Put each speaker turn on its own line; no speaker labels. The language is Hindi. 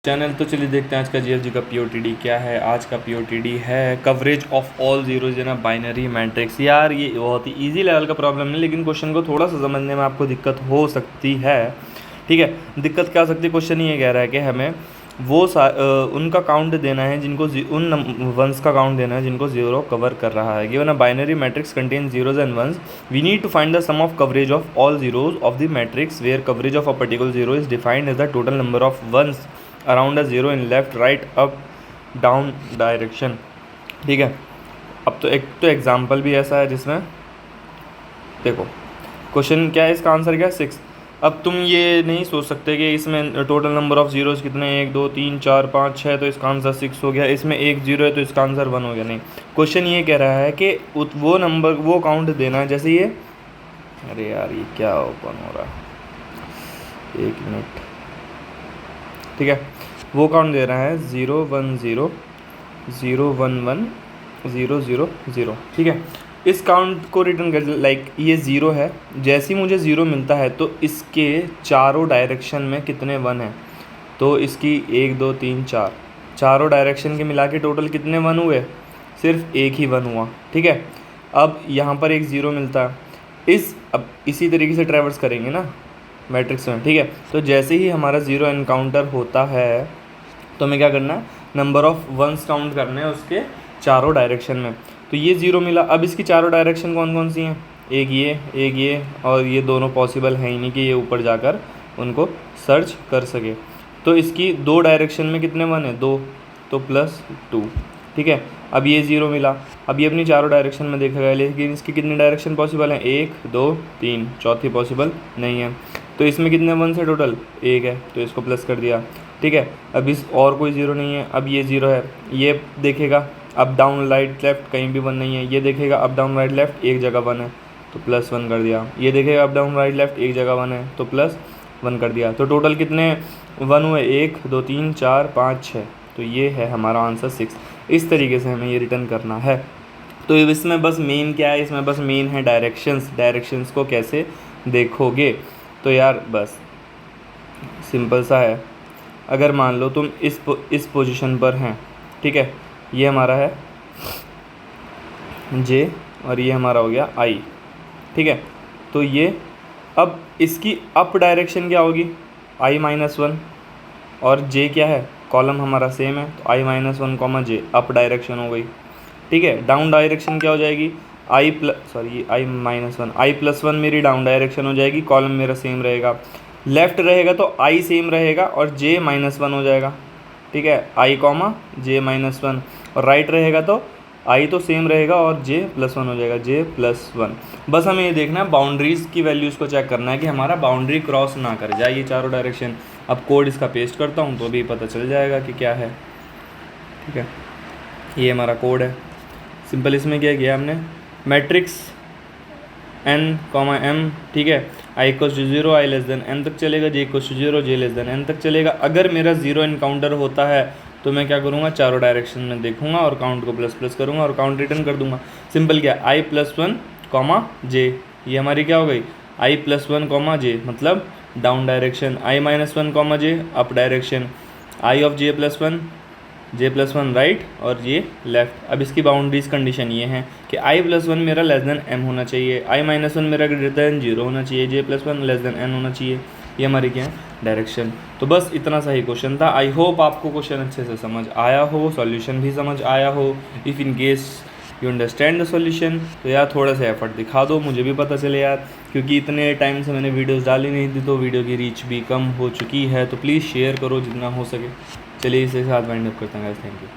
चैनल। तो चलिए देखते हैं आज का जीएफजी का पीओटीडी क्या है। आज का पीओटीडी है coverage of all zeros in a binary matrix. यार ये बहुत ही इजी लेवल का प्रॉब्लम है, लेकिन क्वेश्चन को थोड़ा सा समझने में आपको दिक्कत हो सकती है। ठीक है, दिक्कत क्या हो सकती है, क्वेश्चन ये कह रहा है कि हमें वो उनका काउंट देना है जिनको उन वंस का काउंट देना है जिनको जीरो कवर कर रहा है। Given a binary matrix contain zeros and ones, we need to find the sum of coverage of all zeros of the matrix where coverage of a particular zero is defined as the total number of ones around a zero in left right up down direction. ठीक है, अब तो एक एग्जाम्पल भी ऐसा है जिसमें देखो क्वेश्चन क्या है, इसका आंसर क्या है 6। अब तुम ये नहीं सोच सकते कि इसमें टोटल नंबर ऑफ जीरोज कितने हैं, 1 2 3 4 5 6, तो इसका आंसर 6 हो गया। इसमें एक जीरो है तो इसका आंसर 1 हो गया। नहीं, क्वेश्चन ये कह रहा है कि वो नंबर वो काउंट देना है जैसे ये, अरे यार ये क्या ओपन हो रहा है, 1 मिनट। ठीक है, वो काउंट दे रहा है 0 1 0 0 1 1 0 0 0। ठीक है, इस काउंट को रिटर्न कर, लाइक ये 0 है, जैसे ही मुझे 0 मिलता है तो इसके चारों डायरेक्शन में कितने 1 हैं, तो इसकी 1 2 3 4 चारों डायरेक्शन के मिला के टोटल कितने 1 हुए, सिर्फ एक ही 1 हुआ। ठीक है, अब यहाँ पर एक 0 मिलता है, अब इसी तरीके से ट्रैवर्स करेंगे ना मैट्रिक्स में। ठीक है, तो जैसे ही हमारा 0 एनकाउंटर होता है तो हमें क्या करना है, नंबर ऑफ वंस काउंट करने हैं उसके चारों डायरेक्शन में। तो ये 0 मिला, अब इसकी चारों डायरेक्शन कौन कौन सी हैं, एक ये और ये दोनों पॉसिबल है ही नहीं कि ये ऊपर जाकर उनको सर्च कर सके। तो इसकी 2 डायरेक्शन में कितने 1 है, 2, तो +2। ठीक है, अब ये 0 मिला, अब ये अपनी चारों डायरेक्शन में देखा गया, लेकिन इसकी कितनी डायरेक्शन पॉसिबल हैं, 1 2 3, चौथी पॉसिबल नहीं है। तो इसमें कितने 1 से टोटल 1 है, तो इसको प्लस कर दिया। ठीक है, अब इस और कोई 0 नहीं है, अब ये 0 है, ये देखेगा अप डाउन राइट लेफ्ट कहीं भी 1 नहीं है, ये देखेगा अप डाउन राइट लेफ्ट एक जगह 1 है तो +1 कर दिया, ये देखेगा अप डाउन राइट लेफ्ट एक जगह 1 है तो +1 कर दिया। तो टोटल कितने 1 हुए, 1 2 3 4 5 6, तो ये है हमारा आंसर 6। इस तरीके से हमें ये रिटर्न करना है। तो इसमें बस मेन क्या है, इसमें बस मेन है डायरेक्शंस को कैसे देखोगे। तो यार बस सिंपल सा है, अगर मान लो तुम इस पोजीशन पर हैं, ठीक है, ये हमारा है J और ये हमारा हो गया I। ठीक है, तो ये अब इसकी अप डायरेक्शन क्या होगी, I-1, और J क्या है, कॉलम हमारा सेम है तो I-1, J अप डायरेक्शन हो गई। ठीक है, डाउन डायरेक्शन क्या हो जाएगी, I+1 मेरी डाउन डायरेक्शन हो जाएगी, कॉलम मेरा सेम रहेगा। लेफ़्ट रहेगा तो I सेम रहेगा और J-1 हो जाएगा। ठीक है, I, J-1, और राइट रहेगा तो I तो सेम रहेगा और J+1 हो जाएगा, J+1। बस हमें ये देखना है, बाउंड्रीज़ की वैल्यूज़ को चेक करना है कि हमारा बाउंड्री क्रॉस ना कर जाए ये चारों डायरेक्शन। अब कोड इसका पेस्ट करता हूँ तो अभी पता चल जाएगा कि क्या है। ठीक है, ये हमारा कोड है सिंपल। इसमें क्या किया हमने, मैट्रिक्स n, m, ठीक है, I = 0, I n तक चलेगा, J = 0, J n तक चलेगा। अगर मेरा 0 एनकाउंटर होता है तो मैं क्या करूँगा, चारों डायरेक्शन में देखूंगा और काउंट को प्लस करूँगा और काउंट रिटर्न कर दूंगा। सिंपल क्या, I+1, J, ये हमारी क्या हो गई, I+1, J मतलब down direction, I-1, J up direction, I of J+1, J+1 right और ये लेफ़्ट। अब इसकी बाउंड्रीज कंडीशन ये है कि I+1 मेरा m होना चाहिए, I-1 मेरा <0 होना चाहिए, J+1 n होना चाहिए। ये हमारी क्या है, डायरेक्शन। तो बस इतना सा ही क्वेश्चन था। आई होप आपको क्वेश्चन अच्छे से समझ आया हो, सॉल्यूशन भी समझ आया हो। If in case you understand the solution तो यार थोड़ा सा एफर्ट दिखा दो, मुझे भी पता चले यार, क्योंकि इतने टाइम से मैंने वीडियोस डाली नहीं थी तो वीडियो की रीच भी कम हो चुकी है। तो प्लीज़ शेयर करो जितना हो सके। चलिए इसे साथ वाइंड अप करते हैं गाइस, थैंक यू।